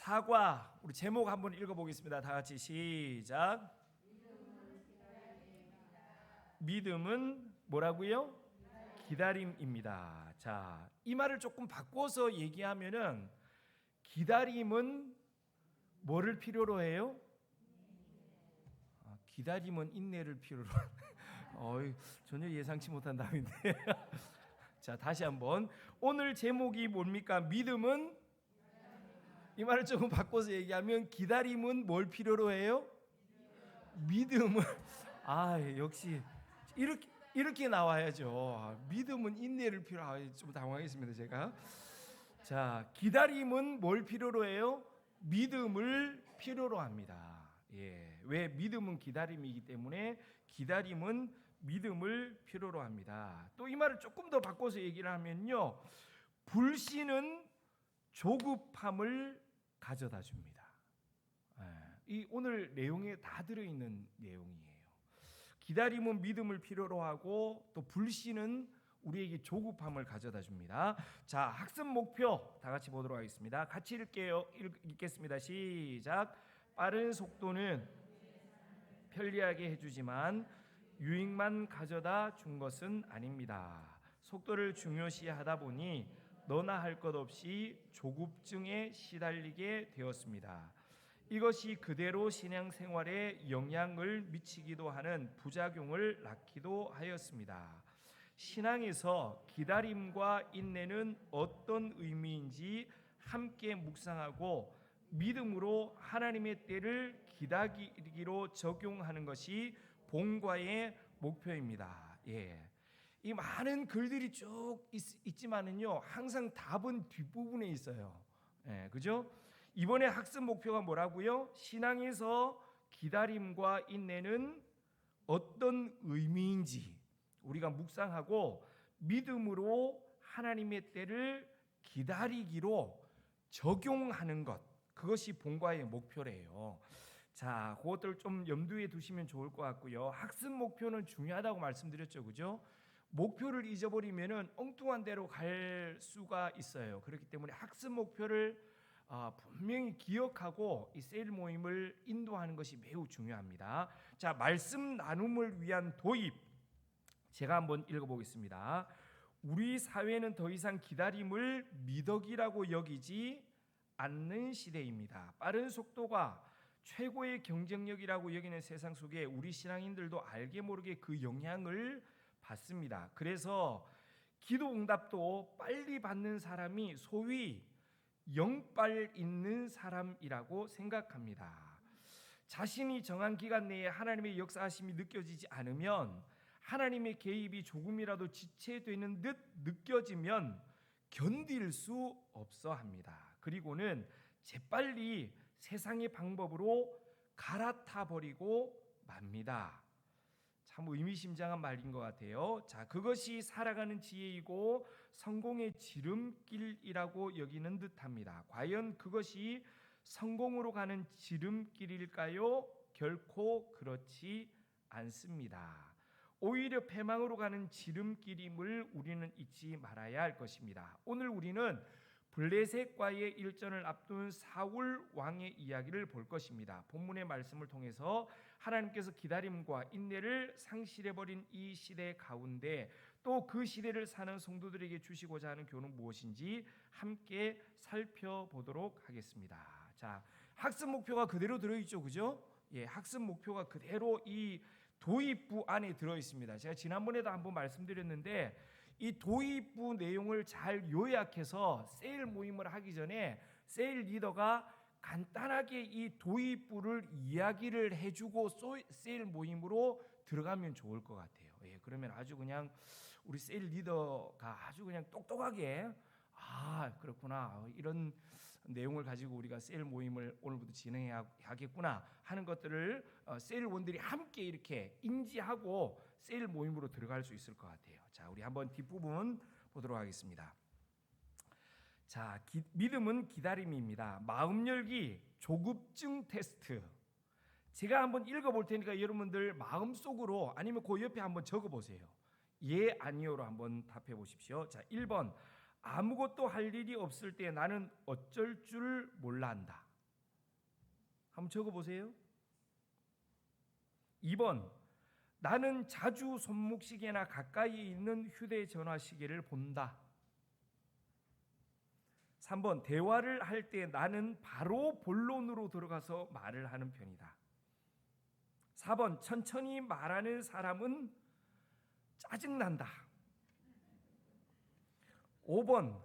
사과. 우리 제목 한번 읽어보겠습니다. 다 같이 시작. 믿음은 뭐라고요? 기다림입니다. 자, 이 말을 조금 바꿔서 얘기하면은 기다림은 뭐를 필요로 해요? 기다림은 인내를 필요로. 전혀 예상치 못한 답인데. 자, 다시 한번. 오늘 제목이 뭡니까? 믿음은, 이 말을 조금 바꿔서 얘기하면 기다림은 뭘 필요로 해요? 믿음은 역시 이렇게 나와야죠. 믿음은 인내를 필요로. 좀 당황했습니다 제가. 자, 기다림은 뭘 필요로 해요? 믿음을 필요로 합니다. 왜? 믿음은 기다림이기 때문에 기다림은 믿음을 필요로 합니다. 또 이 말을 조금 더 바꿔서 얘기를 하면요, 불신은 조급함을 가져다 줍니다. 이 오늘 내용에 다 들어있는 내용이에요. 기다림은 믿음을 필요로 하고 또 불신은 우리에게 조급함을 가져다 줍니다. 자, 학습 목표 다 같이 보도록 하겠습니다. 같이 읽겠습니다. 시작. 빠른 속도는 편리하게 해주지만 유익만 가져다 준 것은 아닙니다. 속도를 중요시하다 보니 너나 할 것 없이 조급증에 시달리게 되었습니다. 이것이 그대로 신앙생활에 영향을 미치기도 하는 부작용을 낳기도 하였습니다. 신앙에서 기다림과 인내는 어떤 의미인지 함께 묵상하고 믿음으로 하나님의 때를 기다리기로 적용하는 것이 본과의 목표입니다. 이 많은 글들이 쭉 있지만은요, 항상 답은 뒷부분에 있어요. 그죠? 이번에 학습 목표가 뭐라고요? 신앙에서 기다림과 인내는 어떤 의미인지 우리가 묵상하고 믿음으로 하나님의 때를 기다리기로 적용하는 것, 그것이 본과의 목표래요. 자, 그것들 좀 염두에 두시면 좋을 것 같고요. 학습 목표는 중요하다고 말씀드렸죠, 그죠? 목표를 잊어버리면은 엉뚱한 데로 갈 수가 있어요. 그렇기 때문에 학습 목표를 분명히 기억하고 이 세일 모임을 인도하는 것이 매우 중요합니다. 자, 말씀 나눔을 위한 도입, 제가 한번 읽어보겠습니다. 우리 사회는 더 이상 기다림을 미덕이라고 여기지 않는 시대입니다. 빠른 속도가 최고의 경쟁력이라고 여기는 세상 속에 우리 신앙인들도 알게 모르게 그 영향을 받습니다. 그래서 기도 응답도 빨리 받는 사람이 소위 영빨 있는 사람이라고 생각합니다. 자신이 정한 기간 내에 하나님의 역사하심이 느껴지지 않으면, 하나님의 개입이 조금이라도 지체되는 듯 느껴지면 견딜 수 없어 합니다. 그리고는 재빨리 세상의 방법으로 갈아타 버리고 맙니다. 참 의미심장한 말인 것 같아요. 자, 그것이 살아가는 지혜이고 성공의 지름길이라고 여기는 듯합니다. 과연 그것이 성공으로 가는 지름길일까요? 결코 그렇지 않습니다. 오히려 패망으로 가는 지름길임을 우리는 잊지 말아야 할 것입니다. 오늘 우리는 블레셋과의 일전을 앞둔 사울 왕의 이야기를 볼 것입니다. 본문의 말씀을 통해서 하나님께서 기다림과 인내를 상실해버린 이 시대 가운데 또 그 시대를 사는 성도들에게 주시고자 하는 교훈은 무엇인지 함께 살펴보도록 하겠습니다. 자, 학습 목표가 그대로 들어있죠, 그죠? 학습 목표가 그대로 이 도입부 안에 들어있습니다. 제가 지난번에도 한번 말씀드렸는데 이 도입부 내용을 잘 요약해서 세일 모임을 하기 전에 세일 리더가 간단하게 이 도입부를 이야기를 해주고 세일 모임으로 들어가면 좋을 것 같아요. 그러면 아주 그냥 우리 세일 리더가 아주 그냥 똑똑하게 그렇구나, 이런 내용을 가지고 우리가 세일 모임을 오늘부터 진행하겠구나 하는 것들을 세일원들이 함께 이렇게 인지하고 세일 모임으로 들어갈 수 있을 것 같아요. 자, 우리 한번 뒷부분 보도록 하겠습니다. 자, 믿음은 기다림입니다. 마음 열기 조급증 테스트. 제가 한번 읽어볼 테니까 여러분들 마음속으로 아니면 그 옆에 한번 적어보세요. 예, 아니요로 한번 답해 보십시오. 자, 1번. 아무것도 할 일이 없을 때 나는 어쩔 줄 몰라 한다. 한번 적어보세요. 2번, 나는 자주 손목시계나 가까이 있는 휴대전화 시계를 본다. 3번, 대화를 할 때 나는 바로 본론으로 들어가서 말을 하는 편이다. 4번, 천천히 말하는 사람은 짜증난다. 5번,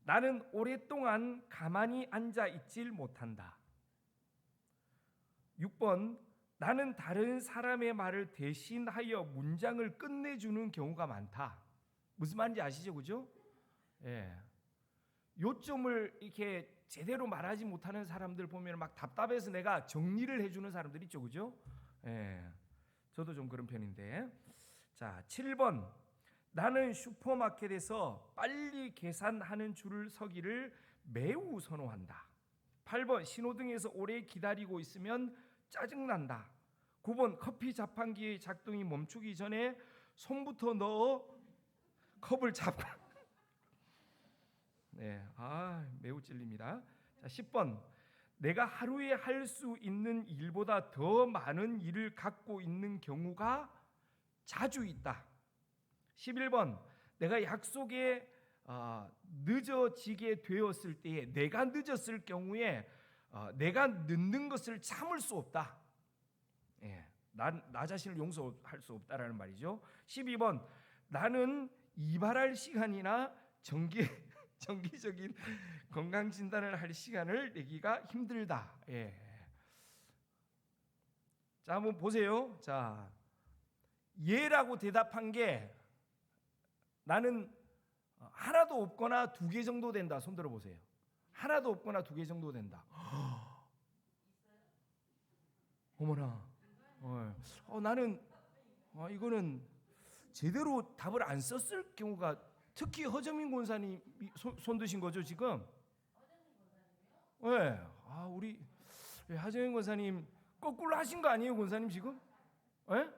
나는 오랫동안 가만히 앉아 있질 못한다. 6번, 나는 다른 사람의 말을 대신하여 문장을 끝내주는 경우가 많다. 무슨 말인지 아시죠? 그죠? 예. 요점을 이렇게 제대로 말하지 못하는 사람들 보면 막 답답해서 내가 정리를 해주는 사람들 있죠. 그죠? 예. 저도 좀 그런 편인데. 자, 7번. 나는 슈퍼마켓에서 빨리 계산하는 줄을 서기를 매우 선호한다. 8번. 신호등에서 오래 기다리고 있으면 짜증난다. 9번. 커피 자판기의 작동이 멈추기 전에 손부터 넣어 컵을 잡고 네, 매우 찔립니다. 자, 10번. 내가 하루에 할 수 있는 일보다 더 많은 일을 갖고 있는 경우가 자주 있다. 11번. 내가 약속에 늦어지게 되었을 때에 내가 늦었을 경우에 내가 늦는 것을 참을 수 없다. 예, 나 자신을 용서할 수 없다라는 말이죠. 12번. 나는 이발할 시간이나 정기적인 건강 진단을 할 시간을 내기가 힘들다. 예. 자, 한번 보세요. 자, 예라고 대답한 게 나는 하나도 없거나 2개 정도 된다. 손 들어 보세요. 하나도 없거나 2개 정도 된다. 어머나. 나는 이거는 제대로 답을 안 썼을 경우가, 특히 허정민 권사님 손 드신 거죠 지금? 네. 우리 허정민 권사님 거꾸로 하신 거 아니에요, 권사님 지금? 네?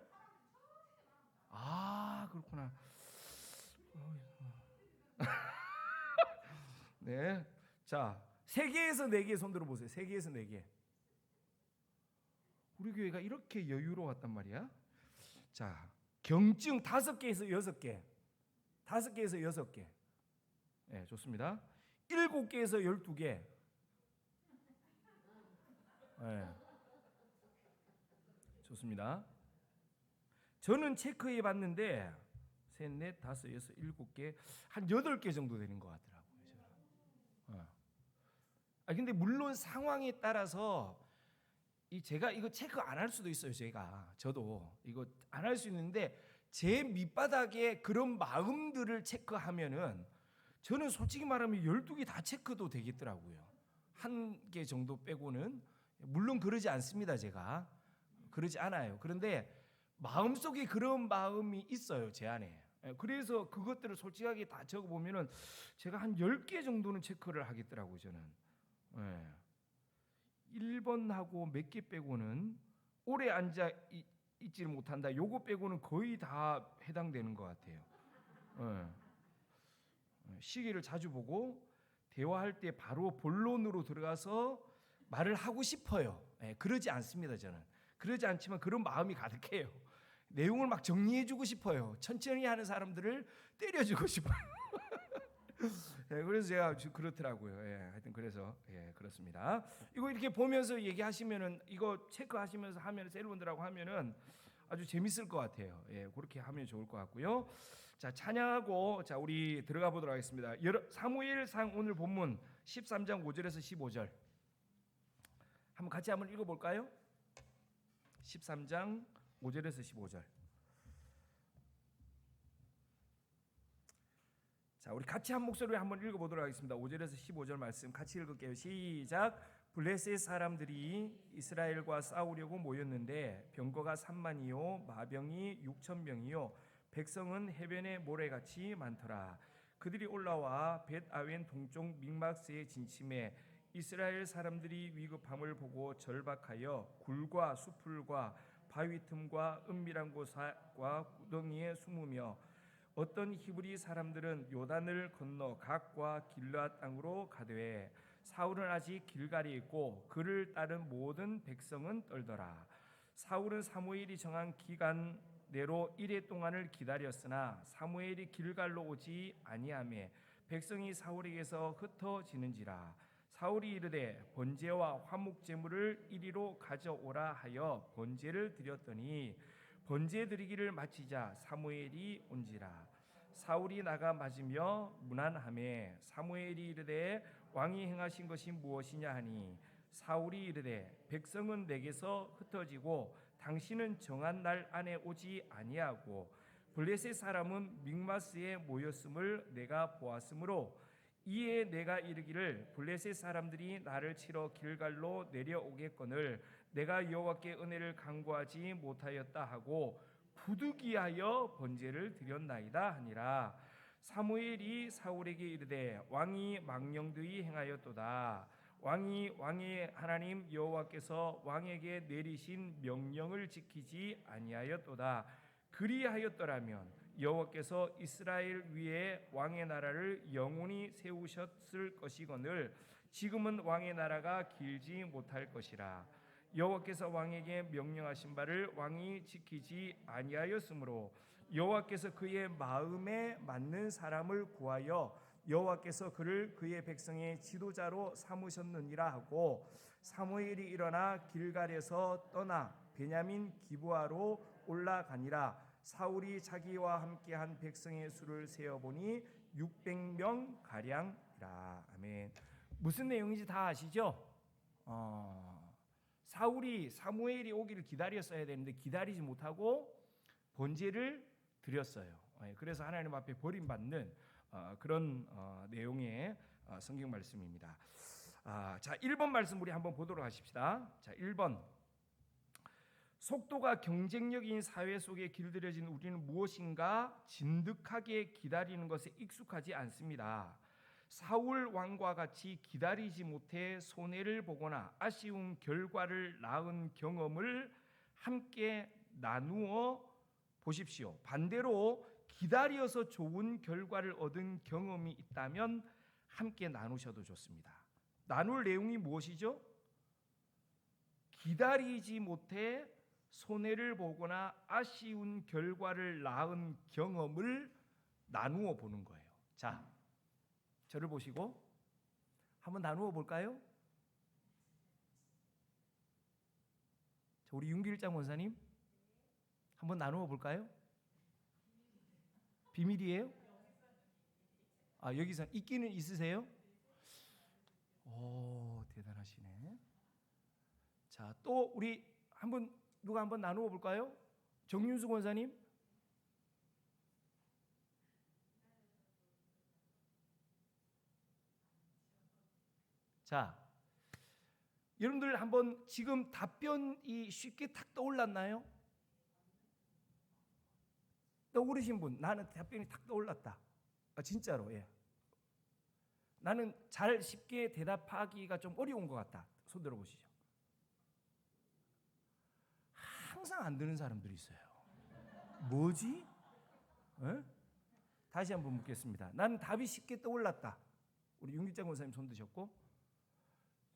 그렇구나. 네. 자, 3개에서 4개 손 들어 보세요. 3개에서 4개. 우리 교회가 이렇게 여유로웠단 말이야. 자, 경증 5개에서 6개. 5개에서 6개. 네, 좋습니다. 7개에서 12개. 네. 좋습니다. 저는 체크해 봤는데 3, 4, 5, 6, 7개, 한 8개 정도 되는 것 같더라고요. 근데 물론 상황에 따라서 제가 이거 체크 안 할 수도 있어요. 저도 이거 안 할 수 있는데 제 밑바닥에 그런 마음들을 체크하면은 저는 솔직히 말하면 12개 다 체크도 되겠더라고요. 1개 정도 빼고는. 물론 그러지 않습니다. 제가 그러지 않아요. 그런데 마음속에 그런 마음이 있어요, 제 안에. 그래서 그것들을 솔직하게 다 적어보면은 제가 한 10개 정도는 체크를 하겠더라고요, 저는. 1번하고 몇 개 빼고는 오래 앉아 있지를 못한다. 요거 빼고는 거의 다 해당되는 것 같아요. 시계를 자주 보고 대화할 때 바로 본론으로 들어가서 말을 하고 싶어요. 그러지 않습니다, 저는. 그러지 않지만 그런 마음이 가득해요. 내용을 막 정리해주고 싶어요. 천천히 하는 사람들을 때려주고 싶어요. 그래서 제가 그렇더라고요. 하여튼 그래서 그렇습니다. 이거 이렇게 보면서 얘기하시면은, 이거 체크하시면서 하면, 셀분들하고 하면은 아주 재밌을 것 같아요. 그렇게 하면 좋을 것 같고요. 자, 찬양하고 자 우리 들어가 보도록 하겠습니다. 사무엘상 오늘 본문 13장 5절에서 15절 한번 같이 한번 읽어볼까요? 13장 5절에서 15절. 자, 우리 같이 한 목소리로 한번 읽어보도록 하겠습니다. 5절에서 15절 말씀 같이 읽을게요. 시작. 블레셋 사람들이 이스라엘과 싸우려고 모였는데 병거가 3만이요 마병이 6,000명이요 백성은 해변의 모래같이 많더라. 그들이 올라와 벳아웬 동쪽 믹마스에 진침해 이스라엘 사람들이 위급함을 보고 절박하여 굴과 수풀과 바위 틈과 은밀한 곳과 구덩이에 숨으며 어떤 히브리 사람들은 요단을 건너 갓과 길르앗 땅으로 가되 사울은 아직 길갈에 있고 그를 따른 모든 백성은 떨더라. 사울은 사무엘이 정한 기간 내로 이레 동안을 기다렸으나 사무엘이 길갈로 오지 아니하매 백성이 사울에게서 흩어지는지라. 사울이 이르되 번제와 화목 제물을 이리로 가져오라 하여 번제를 드렸더니 번제 드리기를 마치자 사무엘이 온지라. 사울이 나가 맞으며 문안하매 사무엘이 이르되 왕이 행하신 것이 무엇이냐 하니 사울이 이르되 백성은 내게서 흩어지고 당신은 정한 날 안에 오지 아니하고 블레셋 사람은 믹마스에 모였음을 내가 보았으므로 이에 내가 이르기를 블레셋 사람들이 나를 치러 길갈로 내려오겠거늘 내가 여호와께 은혜를 간구하지 못하였다 하고 부득이하여 번제를 드렸나이다 하니라. 사무엘이 사울에게 이르되 왕이 망령되이 행하였도다. 왕이 왕의 하나님 여호와께서 왕에게 내리신 명령을 지키지 아니하였도다. 그리하였더라면 여호와께서 이스라엘 위에 왕의 나라를 영원히 세우셨을 것이거늘 지금은 왕의 나라가 길지 못할 것이라. 여호와께서 왕에게 명령하신 바를 왕이 지키지 아니하였으므로 여호와께서 그의 마음에 맞는 사람을 구하여 여호와께서 그를 그의 백성의 지도자로 삼으셨느니라 하고 사무엘이 일어나 길갈에서 떠나 베냐민 기브아로 올라가니라. 사울이 자기와 함께한 백성의 수를 세어보니 600명 가량이라. 아멘. 무슨 내용인지 다 아시죠? 사무엘이 오기를 기다렸어야 되는데 기다리지 못하고 번제를 드렸어요. 그래서 하나님 앞에 버림받는 그런 내용의 성경 말씀입니다. 자, 1번 말씀 우리 한번 보도록 하십시다. 자, 1번. 속도가 경쟁력인 사회 속에 길들여진 우리는 무엇인가 진득하게 기다리는 것에 익숙하지 않습니다. 사울 왕과 같이 기다리지 못해 손해를 보거나 아쉬운 결과를 낳은 경험을 함께 나누어 보십시오. 반대로 기다려서 좋은 결과를 얻은 경험이 있다면 함께 나누셔도 좋습니다. 나눌 내용이 무엇이죠? 기다리지 못해 손해를 보거나 아쉬운 결과를 낳은 경험을 나누어 보는 거예요. 자, 저를 보시고 한번 나누어 볼까요? 자, 우리 윤길장 원사님 한번 나누어 볼까요? 비밀이에요? 여기서 있기는 있으세요? 오, 대단하시네. 자, 또 우리 누가 한번 나누어 볼까요? 정윤수 원사님. 자, 여러분들 한번 지금 답변이 쉽게 탁 떠올랐나요? 떠오르신 분, 나는 답변이 탁 떠올랐다. 진짜로, 예. 나는 잘 쉽게 대답하기가 좀 어려운 것 같다. 손 들어보시죠. 항상 안 되는 사람들이 있어요. 뭐지? 에? 다시 한번 묻겠습니다. 나는 답이 쉽게 떠올랐다. 우리 윤기장 원사님 손 드셨고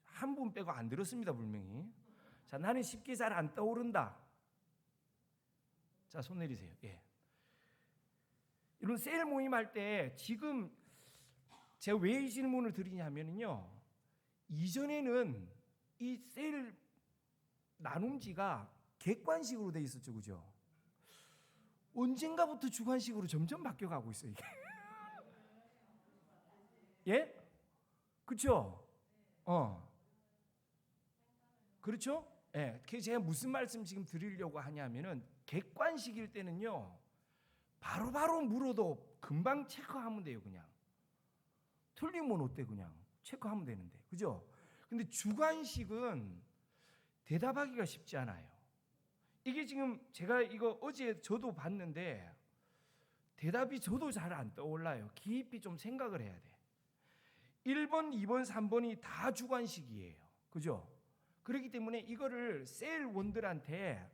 한 분 빼고 안 들었습니다. 분명히. 자, 나는 쉽게 잘 안 떠오른다. 자, 손 내리세요. 예. 이런 셀 모임할 때 지금 제가 왜 이 질문을 드리냐면요. 이전에는 이 셀 나눔지가 객관식으로 돼 있었죠. 그죠? 언젠가부터 주관식으로 점점 바뀌어가고 있어요. 이게. 예? 그렇죠? 그렇죠? 예. 그래서 제가 무슨 말씀 지금 드리려고 하냐면은 객관식일 때는요. 바로바로 물어도 금방 체크하면 돼요. 그냥. 틀리면 어때 그냥. 체크하면 되는데. 그죠? 근데 주관식은 대답하기가 쉽지 않아요. 이게 지금 제가 이거 어제 저도 봤는데 대답이 저도 잘 안 떠올라요. 깊이 좀 생각을 해야 돼. 1번, 2번, 3번이 다 주관식이에요. 그죠? 그렇기 때문에 이거를 셀원들한테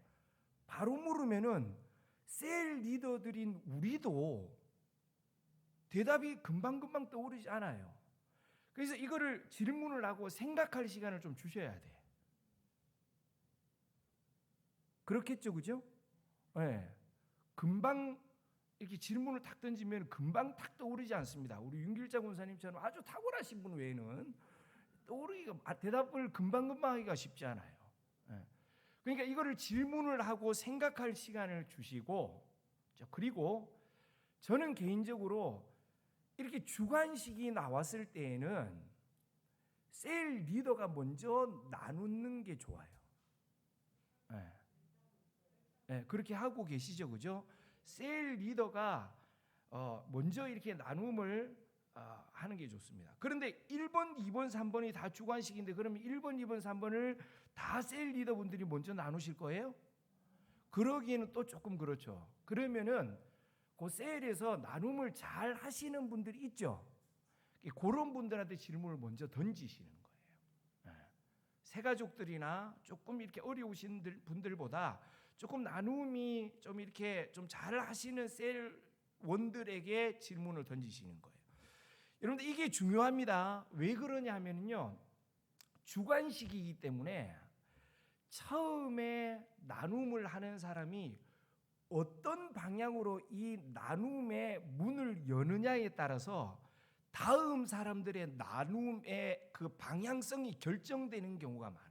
바로 물으면은 셀 리더들인 우리도 대답이 금방금방 떠오르지 않아요. 그래서 이거를 질문을 하고 생각할 시간을 좀 주셔야 돼. 그렇겠죠, 그죠? 네. 금방 이렇게 질문을 탁 던지면 금방 탁 떠오르지 않습니다. 우리 윤길자 권사님처럼 아주 탁월하신 분 외에는 떠오르기가, 대답을 금방금방 하기가 쉽지 않아요. 네. 그러니까 이거를 질문을 하고 생각할 시간을 주시고, 그리고 저는 개인적으로 이렇게 주관식이 나왔을 때에는 셀 리더가 먼저 나누는 게 좋아요. 네. 네, 그렇게 하고 계시죠, 그죠? 셀 리더가 먼저 이렇게 나눔을 하는 게 좋습니다. 그런데 1번, 2번, 3번이 다 주관식인데 그러면 1번, 2번, 3번을 다 셀 리더분들이 먼저 나누실 거예요? 그러기에는 또 조금 그렇죠. 그러면은 그 셀에서 나눔을 잘 하시는 분들이 있죠. 그런 분들한테 질문을 먼저 던지시는 거예요. 새가족들이나 조금 이렇게 어려우신 분들보다 조금 나눔이 좀 이렇게 좀 잘 하시는 셀원들에게 질문을 던지시는 거예요. 여러분들 이게 중요합니다. 왜 그러냐 하면요, 주관식이기 때문에 처음에 나눔을 하는 사람이 어떤 방향으로 이 나눔의 문을 여느냐에 따라서 다음 사람들의 나눔의 그 방향성이 결정되는 경우가 많아요.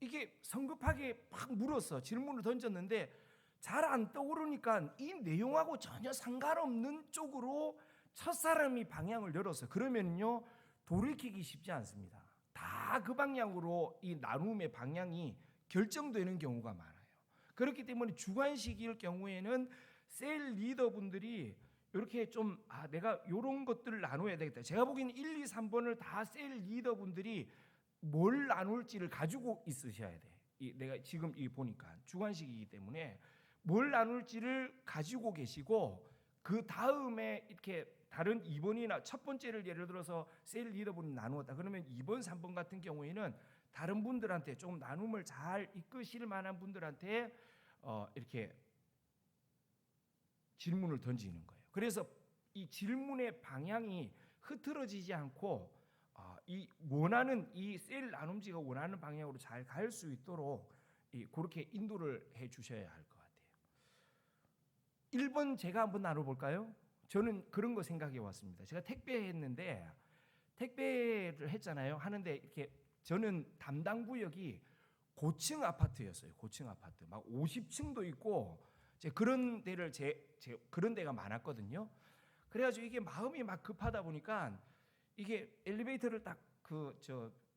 이게 성급하게 막 물었어. 질문을 던졌는데 잘 안 떠오르니까 이 내용하고 전혀 상관없는 쪽으로 첫사람이 방향을 열었어. 그러면요, 돌이키기 쉽지 않습니다. 다 그 방향으로 이 나눔의 방향이 결정되는 경우가 많아요. 그렇기 때문에 주관식일 경우에는 셀 리더분들이 이렇게 좀 내가 이런 것들을 나눠야 되겠다. 제가 보기에는 1, 2, 3번을 다 셀 리더분들이 뭘 나눌지를 가지고 있으셔야 돼. 내가 지금 이 보니까 주관식이기 때문에 뭘 나눌지를 가지고 계시고, 그 다음에 이렇게 다른 2번이나 첫 번째를 예를 들어서 셀 리더분이 나누었다. 그러면 2번, 3번 같은 경우에는 다른 분들한테 조금 나눔을 잘 이끄실 만한 분들한테 이렇게 질문을 던지는 거예요. 그래서 이 질문의 방향이 흐트러지지 않고 이 원하는 이 셀 나눔지가 원하는 방향으로 잘 갈 수 있도록 그렇게 인도를 해 주셔야 할 것 같아요. 1번 제가 한번 나눠볼까요? 저는 그런 거 생각해 왔습니다. 제가 택배했는데 택배를 했잖아요. 하는데 이렇게 저는 담당 구역이 고층 아파트였어요. 고층 아파트 막 50층도 있고 그런 데를 그런 데가 많았거든요. 그래가지고 이게 마음이 막 급하다 보니까 이게 엘리베이터를 딱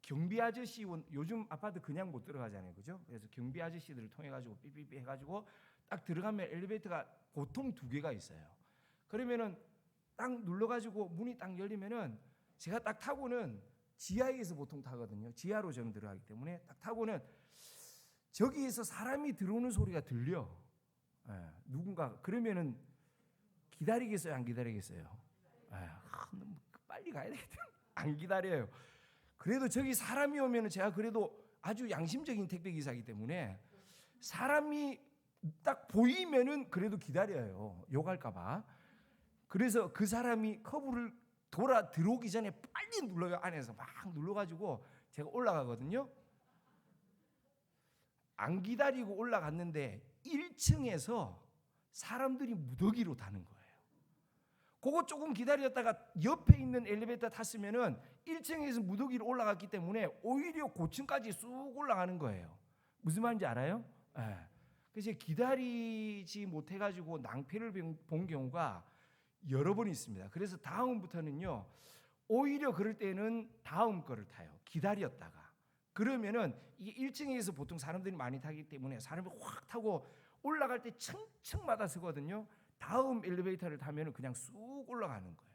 경비 아저씨, 요즘 아파트 그냥 못 들어가잖아요, 그죠? 그래서 경비 아저씨들을 통해 가지고 삐삐삐 해가지고 딱 들어가면 엘리베이터가 보통 2개가 있어요. 그러면은 딱 눌러가지고 문이 딱 열리면은 제가 딱 타고는 지하에서 보통 타거든요. 지하로 저는 들어가기 때문에 딱 타고는 저기에서 사람이 들어오는 소리가 들려. 누군가 그러면은 기다리겠어요, 안 기다리겠어요? 빨리 가야 되겠다. 안 기다려요. 그래도 저기 사람이 오면은 제가 그래도 아주 양심적인 택배 기사이기 때문에 사람이 딱 보이면은 그래도 기다려요. 욕할까봐. 그래서 그 사람이 커브를 돌아 들어오기 전에 빨리 눌러요. 안에서 막 눌러가지고 제가 올라가거든요. 안 기다리고 올라갔는데 1층에서 사람들이 무더기로 타는 거예요. 그거 조금 기다렸다가 옆에 있는 엘리베이터 탔으면은 1층에서 무더기로 올라갔기 때문에 오히려 고층까지 쑥 올라가는 거예요. 무슨 말인지 알아요? 그래서 기다리지 못해가지고 낭패를 본 경우가 여러 번 있습니다. 그래서 다음부터는요, 오히려 그럴 때는 다음 거를 타요. 기다렸다가. 그러면은 이게 1층에서 보통 사람들이 많이 타기 때문에 사람이 확 타고 올라갈 때 층층마다 서거든요. 다음 엘리베이터를 타면은 그냥 쑥 올라가는 거예요.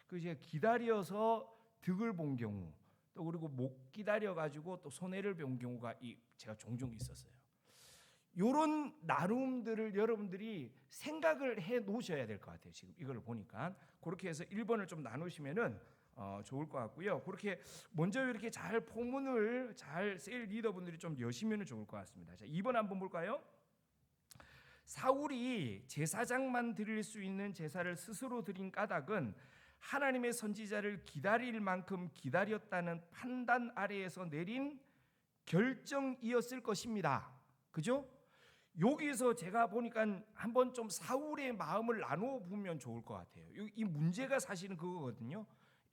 그 이제 기다려서 득을 본 경우, 또 그리고 못 기다려 가지고 또 손해를 본 경우가 제가 종종 있었어요. 이런 나눔들을 여러분들이 생각을 해 놓으셔야 될 것 같아요. 지금 이걸 보니까 그렇게 해서 1번을 좀 나누시면은 좋을 것 같고요. 그렇게 먼저 이렇게 잘 포문을 잘 셀 리더분들이 좀 여시면 좋을 것 같습니다. 자, 2번 한번 볼까요? 사울이 제사장만 드릴 수 있는 제사를 스스로 드린 까닭은 하나님의 선지자를 기다릴 만큼 기다렸다는 판단 아래에서 내린 결정이었을 것입니다. 그죠? 여기서 제가 보니까 한번 좀 사울의 마음을 나누어 보면 좋을 것 같아요. 이 문제가 사실은 그거거든요.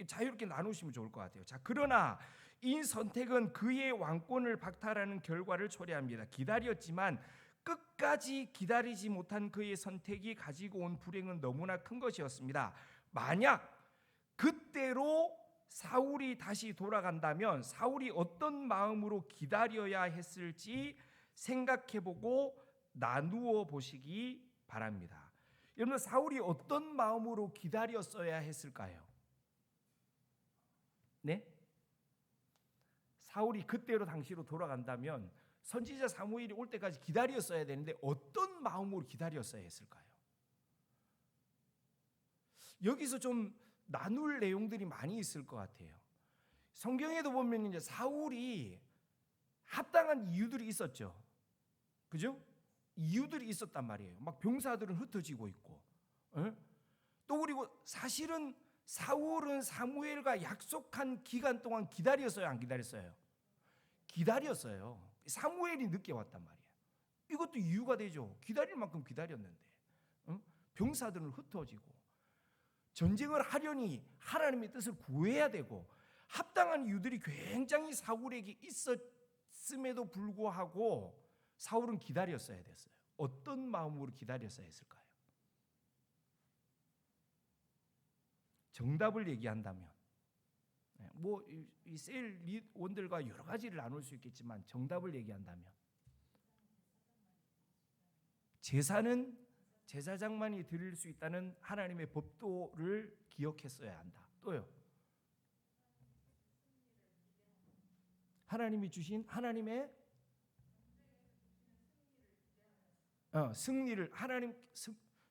자유롭게 나누시면 좋을 것 같아요. 자, 그러나 이 선택은 그의 왕권을 박탈하는 결과를 초래합니다. 기다렸지만 끝까지 기다리지 못한 그의 선택이 가지고 온 불행은 너무나 큰 것이었습니다. 만약 그때로 사울이 다시 돌아간다면 사울이 어떤 마음으로 기다려야 했을지 생각해보고 나누어 보시기 바랍니다. 여러분, 사울이 어떤 마음으로 기다렸어야 했을까요? 네? 사울이 그때로 당시로 돌아간다면 선지자 사무엘이 올 때까지 기다렸어야 되는데 어떤 마음으로 기다렸어야 했을까요? 여기서 좀 나눌 내용들이 많이 있을 것 같아요. 성경에도 보면 이제 사울이 합당한 이유들이 있었죠. 그죠? 이유들이 있었단 말이에요. 막 병사들은 흩어지고 있고, 또 그리고 사실은 사울은 사무엘과 약속한 기간 동안 기다렸어요, 안 기다렸어요? 기다렸어요. 사무엘이 늦게 왔단 말이에요. 이것도 이유가 되죠. 기다릴 만큼 기다렸는데, 병사들은 흩어지고 전쟁을 하려니 하나님의 뜻을 구해야 되고 합당한 이유들이 굉장히 사울에게 있었음에도 불구하고 사울은 기다렸어야 됐어요. 어떤 마음으로 기다렸어야 했을까요? 정답을 얘기한다면 이 셀 원들과 여러 가지를 나눌 수 있겠지만 정답을 얘기한다면 제사는 제사장만이 드릴 수 있다는 하나님의 법도를 기억했어야 한다. 또요, 하나님이 주신 하나님의 승리를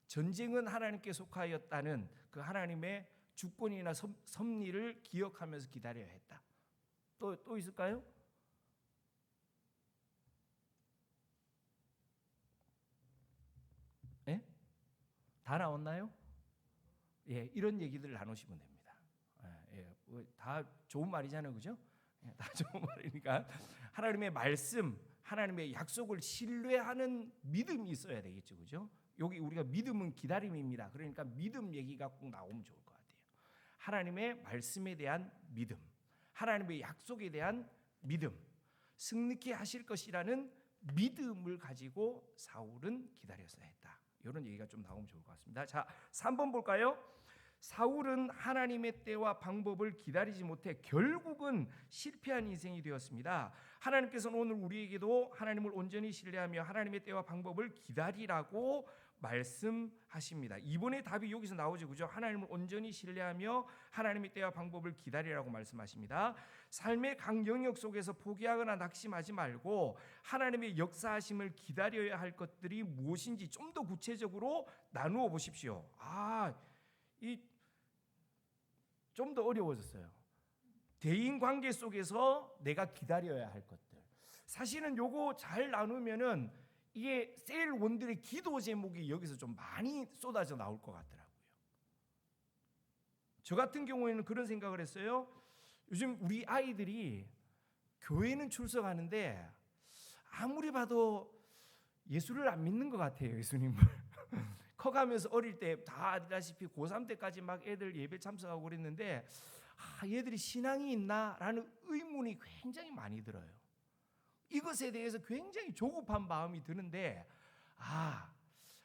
전쟁은 하나님께 속하였다는 그 하나님의 주권이나 섭리를 기억하면서 기다려야 했다. 또 있을까요? 예? 다 나왔나요? 예, 이런 얘기들을 나누시면 됩니다. 다 좋은 말이잖아요, 그죠? 다 좋은 말이니까 하나님의 말씀, 하나님의 약속을 신뢰하는 믿음이 있어야 되겠죠, 그죠? 여기 우리가 믿음은 기다림입니다. 그러니까 믿음 얘기가 꼭 나오면 좋을 것 같아요. 하나님의 말씀에 대한 믿음, 하나님의 약속에 대한 믿음, 승리케 하실 것이라는 믿음을 가지고 사울은 기다렸어야 했다. 이런 얘기가 좀 나오면 좋을 것 같습니다. 자, 3번 볼까요? 사울은 하나님의 때와 방법을 기다리지 못해 결국은 실패한 인생이 되었습니다. 하나님께서는 오늘 우리에게도 하나님을 온전히 신뢰하며 하나님의 때와 방법을 기다리라고 말씀하십니다. 이번에 답이 여기서 나오죠, 그죠? 하나님을 온전히 신뢰하며 하나님의 때와 방법을 기다리라고 말씀하십니다. 삶의 각 영역 속에서 포기하거나 낙심하지 말고 하나님의 역사하심을 기다려야 할 것들이 무엇인지 좀 더 구체적으로 나누어 보십시오. 좀 더 어려워졌어요. 대인 관계 속에서 내가 기다려야 할 것들. 사실은 요거 잘 나누면은 이게 셀 원들의 기도 제목이 여기서 좀 많이 쏟아져 나올 것 같더라고요. 저 같은 경우에는 그런 생각을 했어요. 요즘 우리 아이들이 교회는 출석하는데 아무리 봐도 예수를 안 믿는 것 같아요, 예수님을. 커가면서 어릴 때 다 아시다시피 고3 때까지 막 애들 예배 참석하고 그랬는데 얘들이 신앙이 있나라는 의문이 굉장히 많이 들어요. 이것에 대해서 굉장히 조급한 마음이 드는데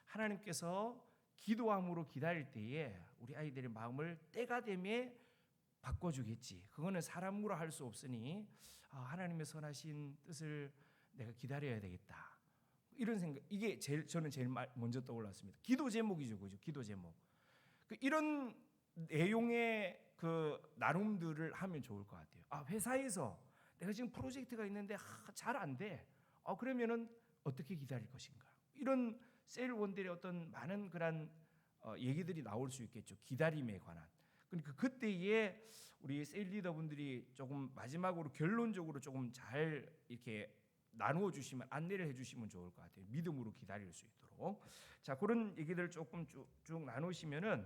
하나님께서 기도함으로 기다릴 때에 우리 아이들의 마음을 때가 되면 바꿔주겠지. 그거는 사람으로 할 수 없으니 하나님의 선하신 뜻을 내가 기다려야 되겠다. 이런 생각, 이게 저는 제일 먼저 떠올랐습니다. 기도 제목이죠, 그죠? 기도 제목. 이런 내용의 그 나눔들을 하면 좋을 것 같아요. 회사에서 내가 지금 프로젝트가 있는데 잘 안 돼. 그러면은 어떻게 기다릴 것인가? 이런 셀원들의 어떤 많은 그런 얘기들이 나올 수 있겠죠. 기다림에 관한. 그러니까 그때에 우리 셀 리더분들이 조금 마지막으로 결론적으로 조금 잘 이렇게 나누어 주시면, 안내를 해주시면 좋을 것 같아요. 믿음으로 기다릴 수 있도록. 자, 그런 얘기들 조금 쭉 나누시면은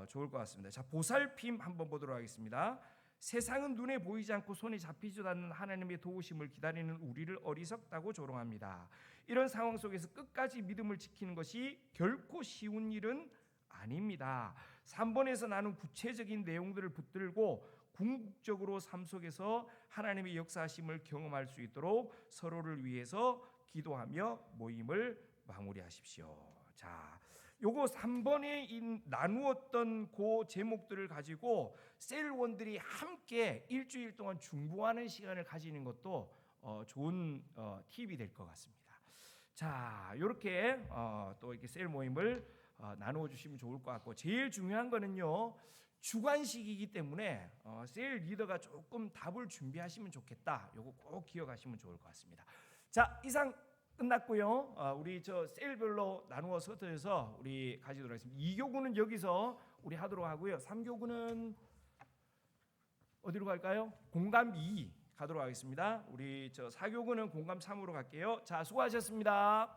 좋을 것 같습니다. 자, 보살핌 한번 보도록 하겠습니다. 세상은 눈에 보이지 않고 손에 잡히지도 않는 하나님의 도우심을 기다리는 우리를 어리석다고 조롱합니다. 이런 상황 속에서 끝까지 믿음을 지키는 것이 결코 쉬운 일은 아닙니다. 3번에서 나눈 구체적인 내용들을 붙들고 궁극적으로 삶 속에서 하나님의 역사하심을 경험할 수 있도록 서로를 위해서 기도하며 모임을 마무리하십시오. 자, 요거 3번에 나누었던 그 제목들을 가지고 셀원들이 함께 일주일 동안 중보하는 시간을 가지는 것도 좋은 팁이 될 것 같습니다. 자, 이렇게 또 이렇게 셀 모임을 나누어 주시면 좋을 것 같고, 제일 중요한 거는요, 주관식이기 때문에 셀 리더가 조금 답을 준비하시면 좋겠다. 요거 꼭 기억하시면 좋을 것 같습니다. 자, 이상 끝났고요. 우리 저 셀별로 나누어서 흩어져서 우리 가지도록 하겠습니다. 2교구는 여기서 우리 하도록 하고요. 3교구는 어디로 갈까요? 공감 2 가도록 하겠습니다. 우리 저 4교구는 공감 3으로 갈게요. 자, 수고하셨습니다.